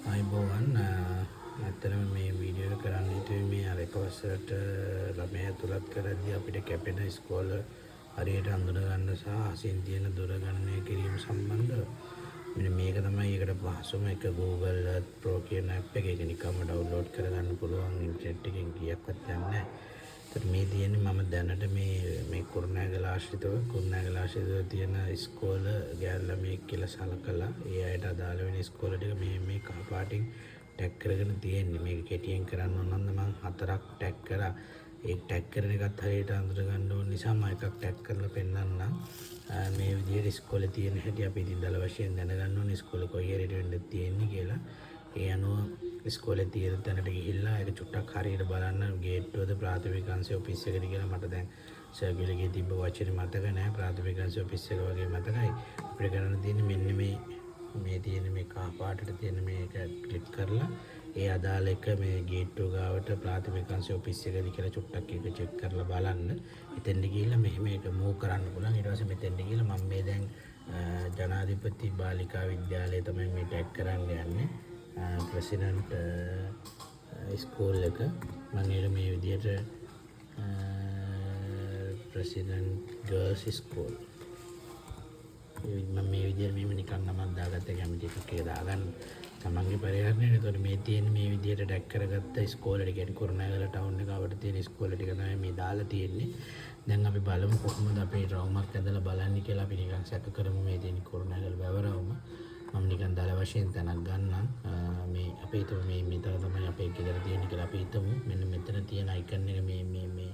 අයිබෝවන් ඇත්තටම මේ වීඩියෝ එක කරන්න හිතුවේ මේ අර එක වසරට ළමයා ඇතුළත් කරද්දී අපිට කැපෙන ඉස්කෝල හරියට අඳුන ගන්න සහ අසින් තියෙන දුර ගණනය කිරීම සම්බන්ධව මෙන්න මේක තමයි ඒකට පහසුම එක Google Earth Pro කියන app එක. ඒක නිකම්ම ඩවුන්ලෝඩ් කරගන්න පුළුවන් ඉන්ටර්නෙට් එකෙන් කීයක්වත් යන්නේ නැහැ. ඒත් මේ තියෙන්නේ මම දැනට මේ කුරුණෑගල ආශ්‍රිතව තියෙන ඉස්කෝල ගෑනු ළමයෙක් කියලා සලකලා ඒ අයට අදාළ වෙන ඉස්කෝල ටික මේ කහ පාටින් ටැග් කරගෙන තියෙන්නේ. මේක කෙටියෙන් කරන්න ඕන නම් මම 4ක් ටැග් කරා. ඒ ටැග් කරන එකත් හරියට අඳුර ගන්න ඕන නිසා මම එකක් ටැග් කරලා පෙන්නන්නම්. මේ විදිහට ඉස්කෝලේ තියෙන හැටි අපි ඉතින් දල වශයෙන් දැනගන්න ඕනේ ඉස්කෝලේ කොයි හරියට වෙන්නද තියෙන්නේ කියලා. ඒ අනුව ඉස්කෝලේ තියෙන තැනට ගිහිල්ලා ඒක චුට්ටක් හරියට බලන්න ගේට්ටුවද ප්‍රාථමික අංශයේ ඔෆිස් එකට කියලා මට දැන් සර්කියුලර් එකේ තිබ්බ වචනේ මතක නැහැ. ප්‍රාථමික අංශයේ ඔෆිස් එක වගේ මතකයි. අපිට කරන්න තියෙන්නේ මෙන්න මේ තියෙන මේ කහ පාටට තියෙන මේක ක්ලික් කරලා ඒ අදාළ එක මේ ගේට්ටුව ගාවට ප්‍රාථමික අංශයේ ඔෆිස් එකද කියලා චුට්ටක් ඒක චෙක් කරලා බලන්න. එතෙන්ට ගිහිල්ලා මෙහෙම ඒක මූව් කරන්න පුළුවන්. ඊට පස්සේ මෙතෙන්ට ගිහිල්ලා මම මේ දැන් ජනාධිපති බාලිකා විද්‍යාලය තමයි මේ ටැග් කරන්න යන්නේ. ප්‍රෙසිඩන්ට් ස්කූල් එක මම මේ විදිහට ප්‍රෙසිඩන්ට් ගර්ල්ස් ස්කූල් මම මේ විදිහට මෙහෙම නිකන් නමක් දාගත්ත කැමති එකක් දාගන්න තමන්ගේ පරිහරණයට. ඒතකොට මේ තියෙන මේ විදිහට ටැග් කරගත්ත ඉස්කෝලේ ටික කියන්නේ කුරුණෑගල ටවුන් එක අවට තියෙන ඉස්කෝලේ ටික තමයි මේ දාලා තියෙන්නේ. දැන් අපි බලමු කොහොමද අපේ රවුමක් ඇදලා බලන්නේ කියලා. අපි නිකන් සැක කරමු මේ තියෙන කුරුණෑගල වැවරවුම. මම නිකන් දල වශයෙන් තැනක් ගන්නම්. මේ අපේ හිතමු මේ මෙතන තමයි අපේ ගෙදර තියෙන්නේ කියලා අපි හිතමු. මෙන්න මෙතන තියෙන අයිකන් එක මේ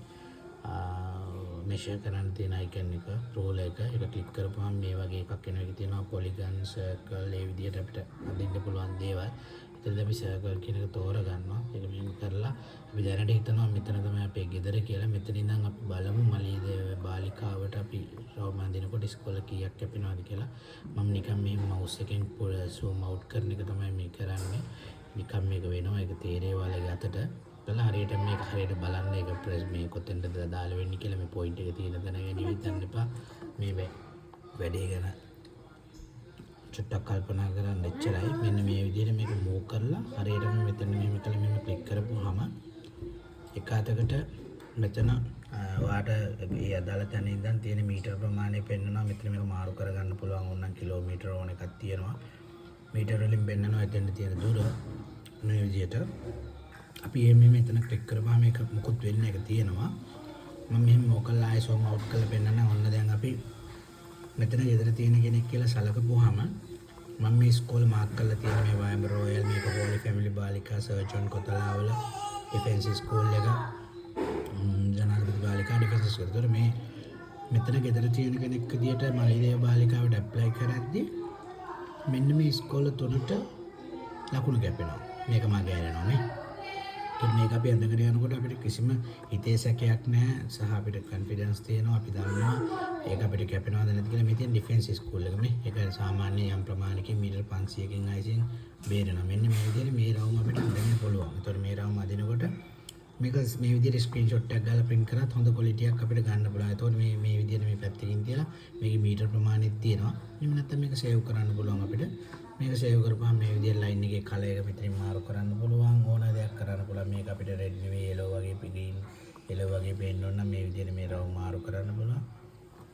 මෙෂර් කරන්න තියෙන අයිකන් එක රෝල් එක ක්ලික් කරපුවම මේ වගේ එකක් එනවා. ඒක තියෙනවා පොලිගන් සර්කල් ඒ විදිහට අපිට අදින්න පුළුවන් දේවල්. එතනදී අපි සර්කල් කියන එක තෝරගන්නවා. ඒක මෙහෙම කරලා අපි දැනට හිතනවා මෙතන තමයි අපේ ගෙදර කියලා. මෙතන ඉඳන් අපි බලමු මලීදේ බාලිකාවට අපි රවුම අඳිනකොට ඉස්කෝලේ කීයක් කැපෙනවද කියලා. මම නිකන් මේ මවුස් එකෙන් zoom out කරන එක තමයි මේ කරන්නේ. නිකන් මේක වෙනවා. ඒක තේරෙවලගේ අතට කළා හරියට මේක හරියට බලන්න. ඒක ප්‍රෙස් මේ කොතෙන්ද දාලා වෙන්නේ කියලා මේ පොයින්ට් එක තියෙන තැන ගැන හිතන්න එපා. මේ වැඩේ ගැන චුට්ටක් කල්පනා කරන්න එච්චරයි. මෙන්න මේ විදිහට මේක මූව් කරලා හරියටම මෙතන මෙහෙම කළා මෙහෙම ක්ලික් කරපුවාම එක අතකට මෙතන ඔයාට මේ අදාළ තැන ඉඳන් තියෙන මීටර ප්‍රමාණය පෙන්වනවා. මෙතන මේක මාරු කරගන්න පුළුවන්. ඕනනම් කිලෝමීටර ඕන එකක් තියෙනවා. මීටර වලින් පෙන්වනවා එතෙන්ට තියෙන දුර. මේ විදිහට අපි මේ මෙතන ක්ලික් කරපුවාම මේක මුකුත් වෙන්නේ එක තියෙනවා. මම මෙහෙම මොකල්ලා ආයෙ zoom out කරලා පෙන්නන්න. ඔන්න දැන් අපි මෙතන ගෙදර තියෙන කෙනෙක් කියලා සලකපුවාම මම මේ ස්කෝල් මාක් කරලා තියෙන මේ වයඹ රොයල් මේක හෝලි ෆැමිලි බාලිකා සර්ජන් කොතලාවල ඩිෆෙන්ස් ස්කූල් එක ජනාධිපති බාලිකා ඩිෆෙන්ස් ස්කූල්. ඒතර මේ මෙතන ගෙදර තියෙන කෙනෙක් විදියට මලීදේව බාලිකාවට ඇප්ලයි කරද්දී මෙන්න මේ ස්කෝල තුනට ලකුණු කැපෙනවා. මේක මගේ ඇරෙනවා නේ. මේක අපි අඳගෙන යනකොට අපිට කිසිම හිතේ සැකයක් නැහැ සහ අපිට කොන්ෆිඩන්ස් තියෙනවා. අපි දන්නවා ඒක අපිට කැපෙනවද නැද්ද කියලා. මේ තියෙන ඩිෆෙන්ස් ස්කූල් එක මේ ඒක සාමාන්‍ය යම් ප්‍රමාණයකින් මීටර් 500කින් අයිසින් බේරෙනවා. මෙන්න මේ විදිහට මේ රවුම අපිට අඳින්න පුළුවන්. ඒතකොට මේ රවුම අදිනකොට මේක මේ විදිහට ස්ක්‍රීන්ෂොට් එකක් ගාලා print කරත් හොඳ ක්වොලිටි එකක් අපිට ගන්න පුළුවන්. ඒතකොට මේ විදිහට මේ පැත්තකින් තියලා මේකේ මීටර් ප්‍රමාණෙත් තියෙනවා. එහෙම නැත්නම් මේක සේව් කරන්න පුළුවන් අපිට. මේක සේව් කරපුවාම මේ විදිහට ලයින් එකේ කලර් එක මෙතනින් මාරු කරන්න පුළුවන්. ඕන දෙයක් කරන්න පුළුවන්. මේක අපිට රෙඩ් නෙවෙයි yellow වගේ green yellow වගේ පේන්න ඕන නම් මේ විදිහට මේ රවුම් මාරු කරන්න පුළුවන්.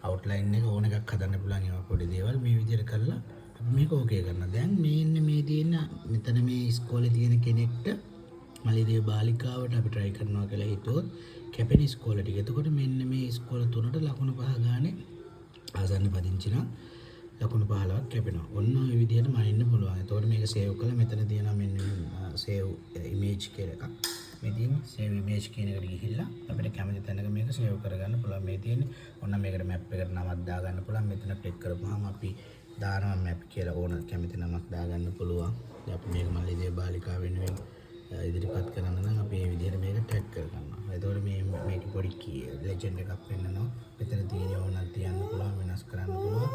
අවුට්ලයින් එක ඕන එකක් හදන්න පුළුවන්. ඒවා පොඩි දේවල් මේ විදිහට කරලා අපි මේක ඕකේ කරනවා. දැන් මේ තියෙන මෙතන මේ ඉස්කෝලේ තියෙන කෙනෙක්ට මලීදේව බාලිකාවට අපි try කරනවා කියලා හිතුවොත් කැපෙන ඉස්කෝල ටික. එතකොට මෙන්න මේ ඉස්කෝල තුනට ලකුණු 5 ගානේ ආසන්න පදිංචි නම් ලකුණු 15ක් කැපෙනවා. ඔන්න ඔය විදිහට මනින්න පුළුවන්. එතකොට මේක සේව් කළා මෙතන තියෙනවා මෙන්න සේව් ඉමේජ් කියලා එකක්. මේ තියෙන සේව් ඉමේජ් කියන එකට ගිහිල්ලා අපිට කැමති තැනක මේක සේව් කරගන්න පුළුවන්. මේ තියෙන්නේ ඔන්න මේකට මැප් එකට නමක් දාගන්න පුළුවන්. මෙතන ක්ලික් කරපුවාම අපි දානවා මැප් කියලා ඕන කැමති නමක් දාගන්න පුළුවන්. දැන් අපි මේක මල්ලිදේව බාලිකාව වෙනුවෙන් ඉදිරිපත් කරන්න නම් අපි මේ විදිහට මේක ටැග් කරගන්නවා. එතකොට මේක පොඩි ලෙජෙන්ඩ් එකක් වෙන්නනවා. මෙතන තියෙන ඕනක් තියන්න පුළුවන් වෙනස් කරන්න පුළුවන්.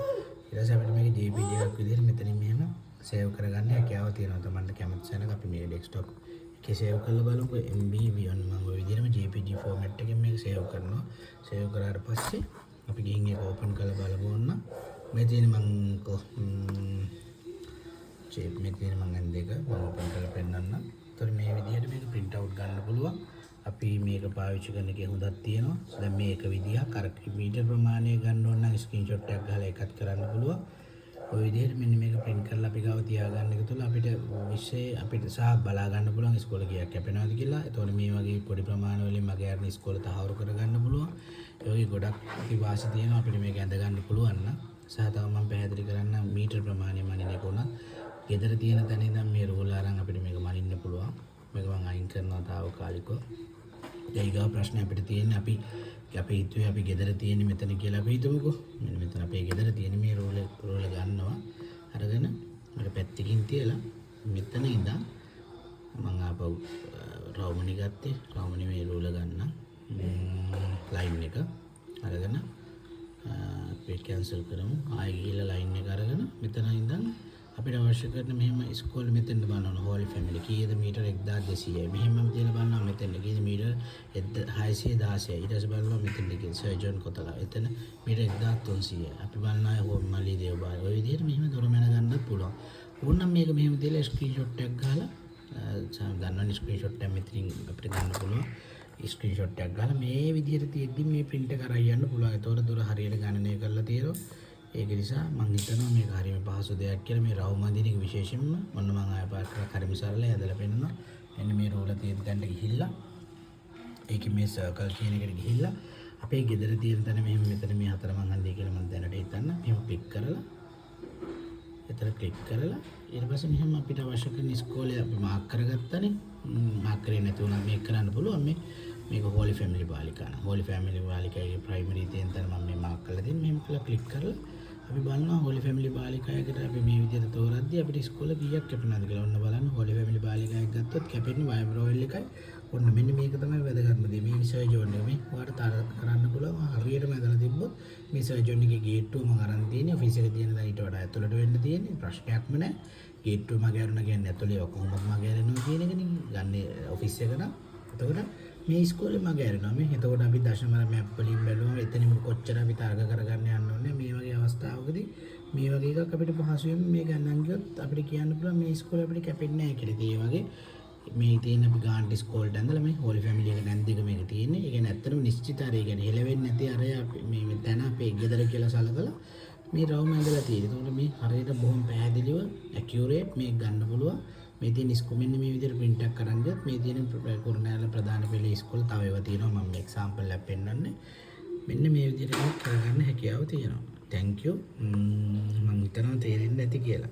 ඊට පස්සේ අපිට මේක JPG එකක් විදිහට මෙතනින් මෙහෙම සේව් කරගන්න හැකියාව තියෙනවා. තමන්ට කැමති සැනක අපි මේ ඩෙස්ක්ටොප් එකේ සේව් කරලා බලමුකෝ. MBV1 මම ඔය විදිහටම JPG ෆෝමැට් එකෙන් මේක සේව් කරනවා. සේව් කරාට පස්සේ අපි ගිහින් ඒක ඕපන් කරලා බලමු. ඔන්න මේ තියෙන මම ෂේප් මේ තියෙන මම අන් දෙක මම ඕපන් කරලා පෙන්නන්න. ඒතර මේ විදිහට මේක print out ගන්න පුළුවන්. අපි මේක පාවිච්චි කරන එකේ හොඳක් තියෙනවා. දැන් මේක විදිහක් අර මීටර ප්‍රමාණය ගන්න ඕන නම් ස්ක්‍රීන්ෂොට් එකක් ගහලා එකත් කරන්න පුළුවන්. ඔය විදිහට මෙන්න මේක print කරලා අපි ගාව තියාගන්න එක තුළ අපිට විශ්ේ අපිට සහ බලා ගන්න පුළුවන් ඉස්කෝලේ ගියක් කැපෙනවද කියලා. ඒතකොට මේ වගේ පොඩි ප්‍රමාණ වලින් මගේ අර ඉස්කෝලේ තහවුරු කරගන්න පුළුවන්. ඒ වගේ ගොඩක් ඉතිවාසි තියෙනවා අපිට මේක ඇඳ ගන්න පුළුවන් නම්. සහ තව මම පැහැදිලි කරන්න මීටර ප්‍රමාණය මනින්න එක උනත් ගෙදර තියෙන තැන ඉඳන් මේ රූල අරන් අපිට මේක මනින්න පුළුවන්. මේක මම අයින් කරනවා తాවකාලිකව. ඊගා ප්‍රශ්නේ අපිට තියෙන්නේ අපි හිතුවේ අපි ගෙදර තියෙන්නේ මෙතන කියලා අපි හිතමුකෝ. මෙන්න මෙතන අපේ ගෙදර තියෙන මේ රෝල ගන්නවා. අරගෙන මේක පැත්තකින් තියලා මෙතන ඉඳන් මම ආපහු රවුමනි ගත්තේ. රවුමනි මේ රෝල ගන්න. ලයින් එක අරගෙන අපි කැන්සල් කරමු. ආයෙ ගිහලා ලයින් එක අරගෙන මෙතන ඉඳන් අපිට අවශ්‍ය කරන මෙහෙම ඉස්කෝලේ මෙතෙන්ද බලන්න හෝලි ෆැමිලි කීයද මීටර 1200යි. මෙහෙමම තියලා බලනවා මෙතෙන්ද කීයද මීටර 616යි. ඊට පස්සේ බලනවා මෙතෙන්ද කීයද සර්ජන් කොතලා. එතන මීටර 1300යි. අපි බලනවා හෝ මලී දේවබාල. ඔය විදිහට මෙහෙම දොර මැන ගන්නත් පුළුවන්. ඕනනම් මේක මෙහෙම තියලා ස්ක්‍රීන්ෂොට් එකක් ගහලා ගන්නවනේ ස්ක්‍රීන්ෂොට් එක මෙතනින් අපිට ගන්න පුළුවන්. ස්ක්‍රීන්ෂොට් එකක් ගහලා මේ විදිහට තියෙද්දි මේ print එක අරන් යන්න පුළුවන්. ඒතකොට දොර හරියට ගණනය කරලා තියෙනවා. ඒක නිසා මම හිතනවා මේක හරියම පහසු දෙයක් කියලා. මේ රවුම අඳින එක විශේෂයෙන්ම මොන්න මම ආය පාර කරලා හරිම සරලයි ඇදලා පෙන්නනවා. එන්න මේ රෝල තියෙන තැනට ගිහිල්ලා ඒකේ මේ සර්කල් කියන එකට ගිහිල්ලා අපේ ගෙදර තියෙන තැන මෙහෙම මෙතන මේ හතර මං හන්දිය කියලා මම දැනට හිතන්න. මෙහෙම ක්ලික් කරලා එතන ක්ලික් කරලා ඊට පස්සේ මෙහෙම අපිට අවශ්‍ය කරන ඉස්කෝලේ අපි මාක් කරගත්තනේ. මාක් කරේ නැති වුණා මේක කරන්න පුළුවන්. මේක හෝලි ෆැමිලි බාලිකා න හෝලි ෆැමිලි බාලිකාගේ ප්‍රයිමරි තියෙන තැන මම මේ මාක් කරලා දෙන්නේ. මෙහෙම කරලා ක්ලික් කරලා අපි බලනවා හෝලි ෆැමිලි බාලිකායකට අපි මේ විදිහට තෝරද්දී අපිට ඉස්කෝලේ කීයක් කැපෙනවද කියලා. ඔන්න බලන්න හෝලි ෆැමිලි බාලිකායක් ගත්තොත් කැපෙන්නේ වයිබ්‍රෝයිල් එකයි. ඔන්න මෙන්න මේක තමයි වැදගත්ම දේ. මේ සර්ජන් එක මේ ඔයාලට තර කරන්න පුළුවන්. හරියටම ඇදලා තිබ්බොත් මේ සර්ජන් එකේ ගේට්ටුව මම අරන් තියෙන්නේ. ඔෆිස් එකේ තියෙන දා ඊට වඩා ඇතුළට වෙන්න තියෙන්නේ. ප්‍රශ්නයක්ම නැහැ. ගේට්ටුව මගේ අරන කියන්නේ ඇතුළේ කොහොමද මගේ අරනවා කියන එකනේ. ගන්නේ ඔෆිස් එක නම්. එතකොට මේ ඉස්කෝලේ මගේ අරනවා. මේ එතකොට අපි දශමල මැප් වලින් බැලුවම එතනින් කොච්චර අපි තරග කරගන්න යන්න ඕනේ. මේ වගේ අවස්ථාවකදී මේ වගේ එකක් අපිට පහසුවෙන් මේ ගණන් ගියොත් අපිට කියන්න පුළුවන් මේ ඉස්කෝලේ අපිට කැපෙන්නේ නැහැ කියලා. ඒ වගේ මේ තියෙන අපි ගාන්ට් ඉස්කෝලේට ඇඳලා මේ හෝලි ෆැමිලි එක නැන්ද එක මේක තියෙන්නේ. ඒ කියන්නේ ඇත්තටම නිශ්චිත අර ඒ කියන්නේ හෙලවෙන්නේ නැති අර මේ තැන අපේ ගෙදර කියලා සලකලා මේ රවුම ඇඳලා තියෙන්නේ. ඒකට මේ හරියට බොහොම පැහැදිලිව ඇකියුරේට් මේක ගන්න පුළුවන්. මේ තියෙන මෙන්න මේ විදිහට print එකක් අරන් ගියත් මේ තියෙන කුරුණෑගල ප්‍රධාන පෙළේ ඉස්කෝල තව ඒවා තියෙනවා. මම එක්සැම්පල් එකක් පෙන්නන්නේ. මෙන්න මේ විදිහට කරගන්න හැකියාව තියෙනවා. thank you. මම හිතනවා තේරෙන්නේ නැති කියලා.